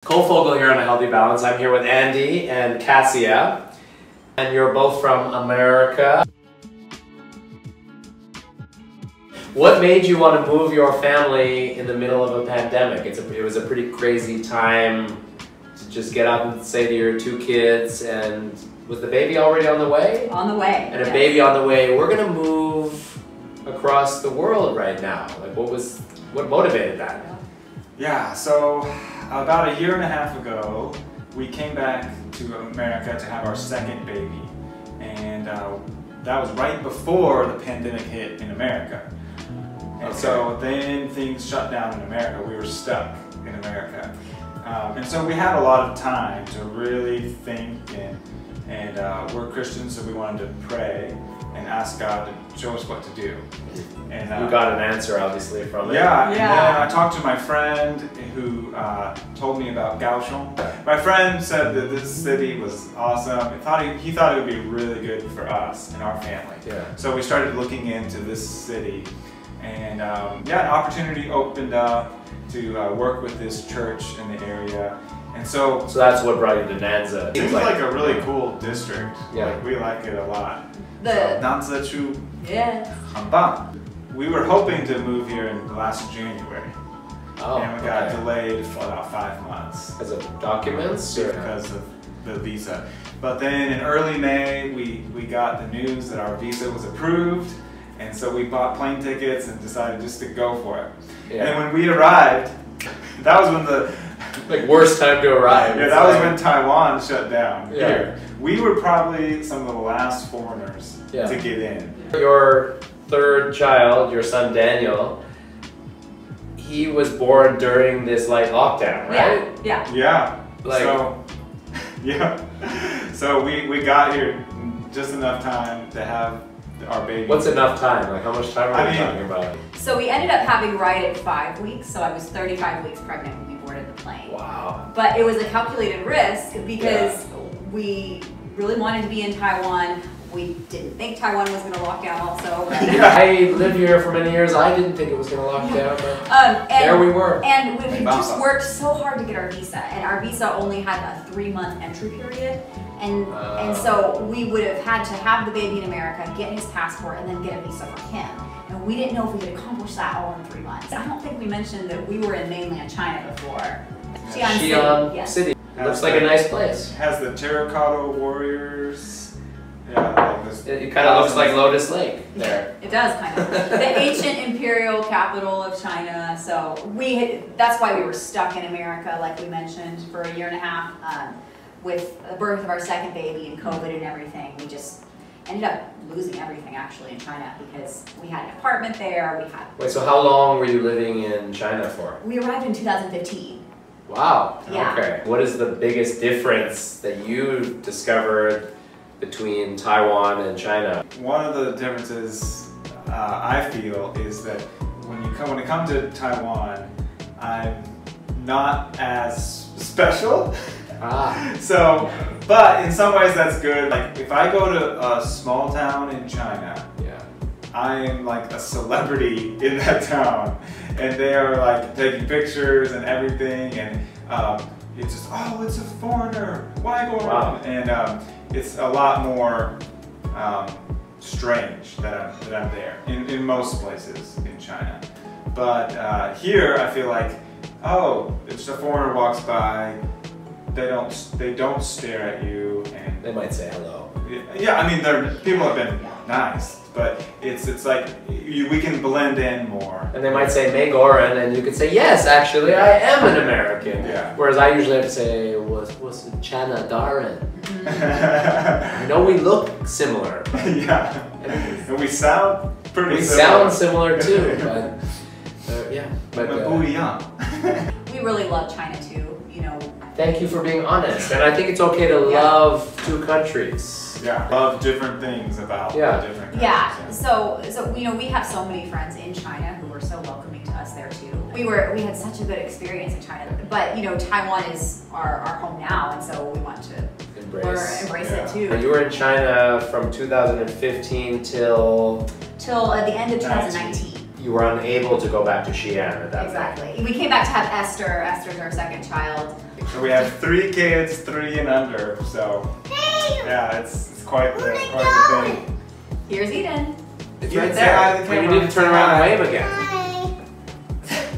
Cole Fogel here on A Healthy Balance. I'm here with Andy and Cassia, and you're both from America. What made you want to move your family in the middle of a pandemic? It was a pretty crazy time to just get up and say to your two kids, and was the baby already on the way? On the way. And a baby on the way. We're going to move across the world right now. Like, what motivated that? Yeah, so about a year and a half ago, we came back to America to have our second baby. And that was right before the pandemic hit in America. And so then things shut down in America. We were stuck in America. And so we had a lot of time to really think, and we're Christians, so we wanted to pray and ask God to show us what to do. And you got an answer, obviously, from it. Yeah, and then I talked to my friend who told me about Kaohsiung. My friend said that this city was awesome. He thought it would be really good for us and our family. Yeah. So we started looking into this city, and an opportunity opened up to work with this church in the area. And so that's what brought you to Nanza. It seems like a really cool district. Yeah. Like, we like it a lot. Nanza Chu. Yeah. 很棒. We were hoping to move here in last January. And we got delayed for about 5 months. Because of documents? Because of the visa. But then in early May, we got the news that our visa was approved. And so we bought plane tickets and decided just to go for it. Yeah. And when we arrived, that was when the worst time to arrive. Yeah, that was when Taiwan shut down. Yeah. Here. We were probably some of the last foreigners to get in. Your third child, your son Daniel, he was born during this lockdown, right? Yeah. Yeah. So we got here just enough time to have our baby. What's enough time? Like, how much time are we talking about? So we ended up having right at 5 weeks. So I was 35 weeks pregnant when we boarded the plane. Wow. But it was a calculated risk because we really wanted to be in Taiwan. We didn't think Taiwan was going to lock down also. I lived here for many years. I didn't think it was going to lock down, but there we were. And we just worked so hard to get our visa. And our visa only had a 3-month entry period. And so we would have had to have the baby in America, get his passport, and then get a visa for him. And we didn't know if we could accomplish that all in 3 months. I don't think we mentioned that we were in mainland China before. Xi'an City. Looks like a nice place. Has the terracotta warriors. Yeah, it kind of looks like Lotus Lake there. It does, kind of. The ancient imperial capital of China. So that's why we were stuck in America, like we mentioned, for a year and a half. With the birth of our second baby and COVID and everything, we just ended up losing everything actually in China because we had an apartment there. Wait, so how long were you living in China for? We arrived in 2015. Wow. Yeah. Okay. What is the biggest difference that you discovered between Taiwan and China? One of the differences I feel is that when it comes to Taiwan, I'm not as special. So, but in some ways that's good. Like, if I go to a small town in China, I'm like a celebrity in that town, and they are like taking pictures and everything, and it's just, oh, it's a foreigner, why go around? And it's a lot more strange that I'm there in most places in China. But here I feel like, oh, it's a foreigner walks by. They don't stare at you, and they might say hello. Yeah, I mean, people have been nice, but it's like we can blend in more. And they might say May Goran, and you could say, yes, actually, I am an American. Yeah. Whereas I usually have to say, what's Chana Darin? I know we look similar. Yeah, and we sound pretty. Sound similar too, but But 不一样. We really love China too. Thank you for being honest, and I think it's okay to love two countries. Yeah, love different things about different countries. Yeah, so we have so many friends in China who were so welcoming to us there too. We had such a good experience in China, but Taiwan is our home now, and so we want to embrace it too. You were in China from 2015 till the end of 2019. you were unable to go back to Xi'an at that Exactly. We came back to have Esther. Esther's our second child. So we have 3 kids, 3 and under. So yeah, it's quite the thing. Here's Eden. It's right there. But you need to turn around and wave again.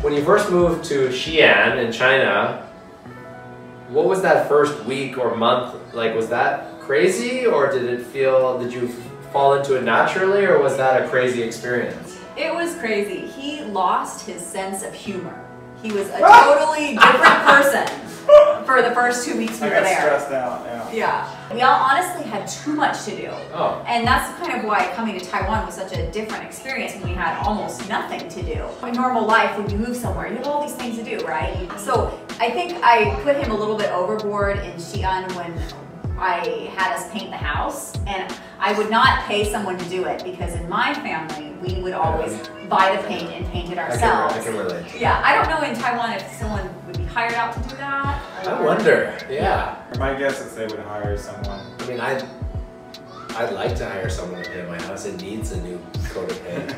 When you first moved to Xi'an in China, what was that first week or month like? Was that crazy, or did you fall into it naturally, or was that a crazy experience? It was crazy. He lost his sense of humor. He was a totally different person for the first 2 weeks we were there. I got stressed out, Yeah. We all honestly had too much to do. Oh. And that's kind of why coming to Taiwan was such a different experience when we had almost nothing to do. In normal life, when you move somewhere, you have all these things to do, right? So I think I put him a little bit overboard in Xi'an when I had us paint the house, and I would not pay someone to do it because in my family, we would always buy the paint and paint it ourselves. I can relate. Yeah, I don't know in Taiwan if someone would be hired out to do that. I wonder, yeah. My guess is they would hire someone. I mean, I'd like to hire someone to paint my house. It needs a new coat of paint.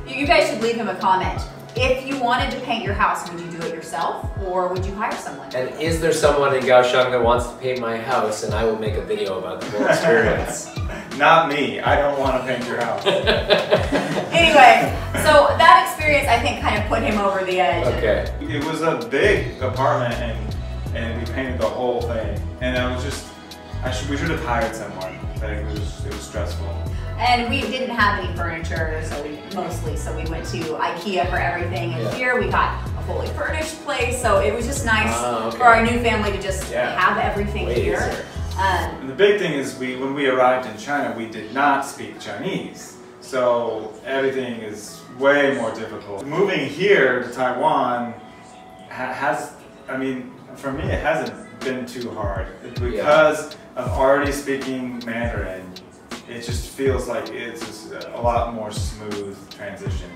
You guys should leave him a comment. If you wanted to paint your house, would you do it yourself or would you hire someone? And is there someone in Kaohsiung that wants to paint my house, and I will make a video about the whole experience? Not me. I don't want to paint your house. Anyway, so that experience I think kind of put him over the edge. Okay. It was a big apartment and we painted the whole thing. And I was just, we should have hired someone. Like, it was stressful. And we didn't have any furniture, so we went to IKEA for everything. And here we got a fully furnished place, so it was just nice for our new family to just have everything here. And the big thing is when we arrived in China, we did not speak Chinese. So everything is way more difficult. Moving here to Taiwan for me, it hasn't been too hard. Because of already speaking Mandarin, it just feels like it's just a lot more smooth transition.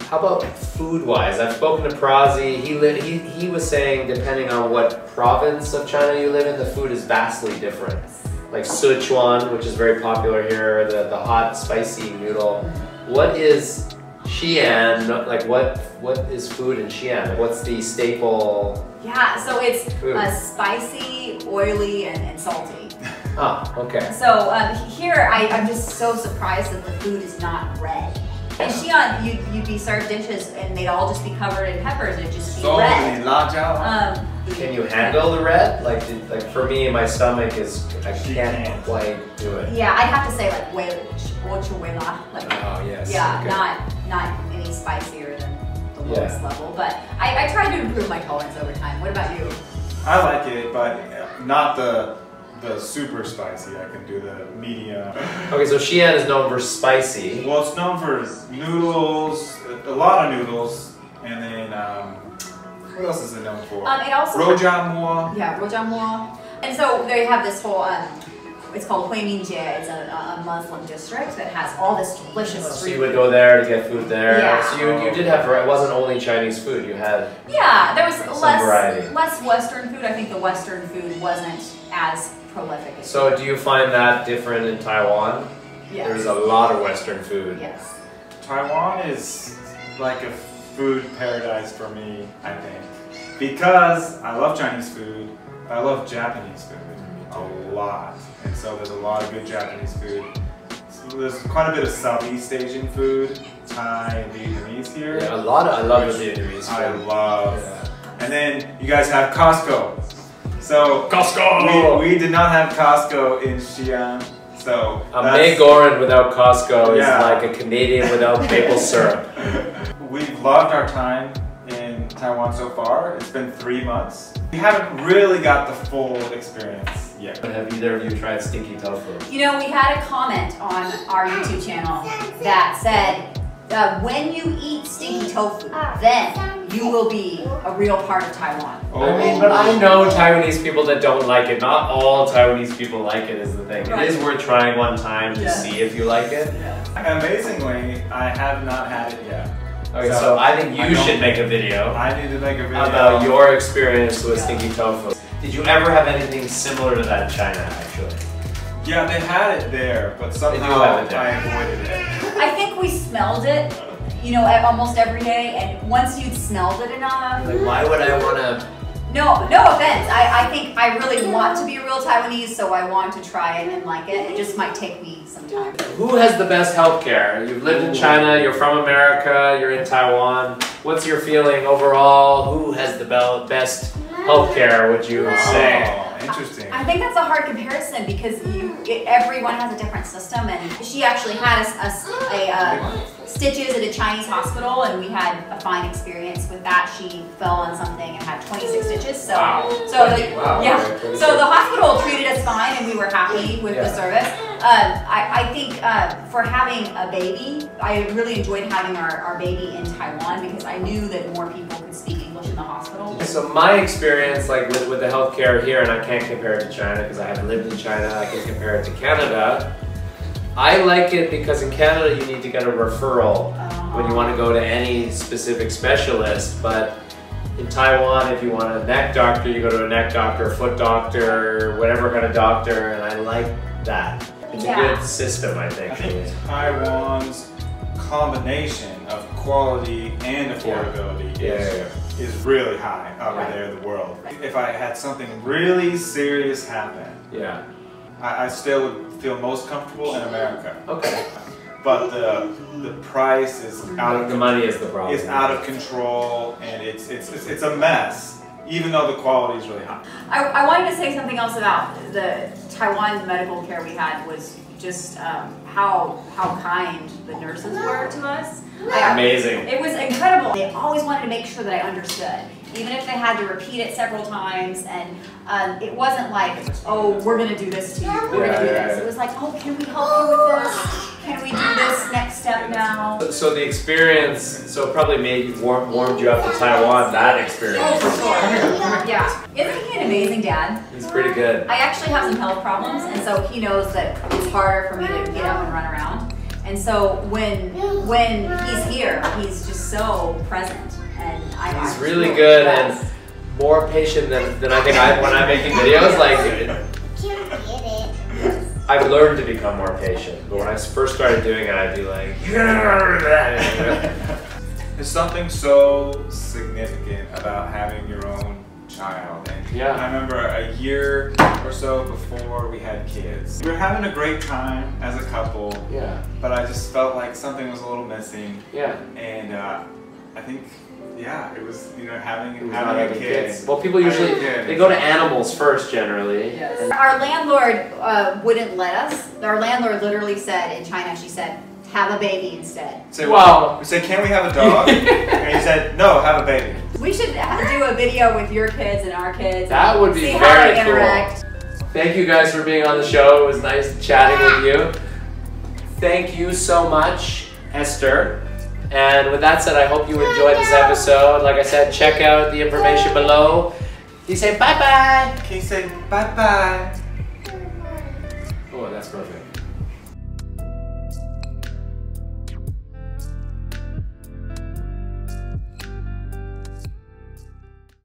How about food-wise? I've spoken to Prazi. He was saying depending on what province of China you live in, the food is vastly different. Like Sichuan, which is very popular here, the hot, spicy noodle. What is Xi'an? Like what is food in Xi'an? Like what's the staple? Yeah, so it's spicy, oily, and salty. Ah, okay. So here, I'm just so surprised that the food is not red. In Xi'an, you'd be served dishes and they'd all just be covered in peppers and it'd just be red. Can you handle the red? Like for me, my stomach is, I can't quite do it. Yeah, I'd have to say like like oh yes. Yeah, okay. not any spicier than the lowest level. But I try to improve my tolerance over time. What about you? I like it, but not the super spicy. I can do the medium. Okay, so Xi'an is known for spicy. Well, it's known for noodles, a lot of noodles, and then what else is it known for? It also Rojamua. Yeah, rojamua. And so they have this whole it's called Huimingjie. It's a Muslim district that has all this delicious street food. So you would go there to get food there. Yeah. So you did have, it wasn't only Chinese food, you had there was variety. less Western food. I think the Western food wasn't as prolific as So do you find that different in Taiwan? Yes. There's a lot of Western food. Yes. Taiwan is like a food paradise for me, I think. Because I love Chinese food, but I love Japanese food a lot. And so there's a lot of good Japanese food. So there's quite a bit of Southeast Asian food, Thai and Vietnamese here. Yeah, I love the Vietnamese food. I love. And then you guys have Costco. So Costco! We did not have Costco in Xi'an. So a May Goran without Costco is like a Canadian without maple syrup. We've loved our time in Taiwan so far. It's been 3 months. We haven't really got the full experience yet. Have either of you tried stinky tofu? You know, we had a comment on our YouTube channel that said, when you eat stinky tofu, then you will be a real part of Taiwan. I mean, but I know Taiwanese people that don't like it. Not all Taiwanese people like it is the thing. It is worth trying one time to see if you like it. Amazingly, I have not had it yet. Okay, so I think you should make a video. I need to make a video about your experience with stinky tofu. Did you ever have anything similar to that in China, actually? Yeah, they had it there, but somehow I avoided it. I think we smelled it you know, almost every day. And once you'd smelled it enough. Like, why would I want to? No offense. I think I really want to be a real Taiwanese, so I want to try it and like it. It just might take me some time. Who has the best healthcare? You've lived in China, you're from America, you're in Taiwan. What's your feeling overall? Who has the best healthcare, would you say? Oh, interesting. I think that's a hard comparison because everyone has a different system, and she actually had stitches at a Chinese hospital, and we had a fine experience with that. She fell on something and had 26 stitches. So, wow. Yeah. So the hospital treated us fine, and we were happy with the service. I think for having a baby, I really enjoyed having our baby in Taiwan because I knew that more people could speak English in the hospital. So my experience, like with the healthcare here, and I can't compare it to China because I haven't lived in China. I can compare it to Canada. I like it because in Canada you need to get a referral when you want to go to any specific specialist, but in Taiwan, if you want a neck doctor, you go to a neck doctor, foot doctor, whatever kind of doctor, and I like that. It's a good system, I think. I think Taiwan's combination of quality and affordability is really high over there in the world. If I had something really serious happen, I still would feel most comfortable in America. Okay. But the price is out of the money is the problem. It's out of control, and it's a mess. Even though the quality is really high. I wanted to say something else about the Taiwan medical care we had was just how kind the nurses were to us. Amazing. It was incredible. They always wanted to make sure that I understood, even if they had to repeat it several times. And it wasn't like, oh, we're going to do this to you. We're going to do this. It was like, oh, can we help you with this? Can we do this next step now? So the experience, so it probably warmed you up to Taiwan, that experience. Oh, for sure. Yeah. Isn't he an amazing dad? He's pretty good. I actually have some health problems, and so he knows that it's harder for me to get up and run around. And so when he's here, he's just so present. And he's really good and more patient than I think when I'm making videos. Like, I've learned to become more patient, but when I first started doing it, I'd be like, There's something so significant about having your own child. And I remember a year or so before we had kids. We were having a great time as a couple, but I just felt like something was a little missing. And I think, it was, having a kid. Kids. Well, people usually, they go to animals first, generally. Yes. Our landlord wouldn't let us. Our landlord literally said, in China, she said, have a baby instead. So we said, can we have a dog? And he said, no, have a baby. We should do a video with your kids and our kids. That would be see very how they interact. Cool. Thank you guys for being on the show. It was nice chatting with you. Thank you so much, Esther. And with that said, I hope you enjoyed this episode. Like I said, check out the information below. Can you say bye-bye? Can you say bye-bye? Oh, that's perfect.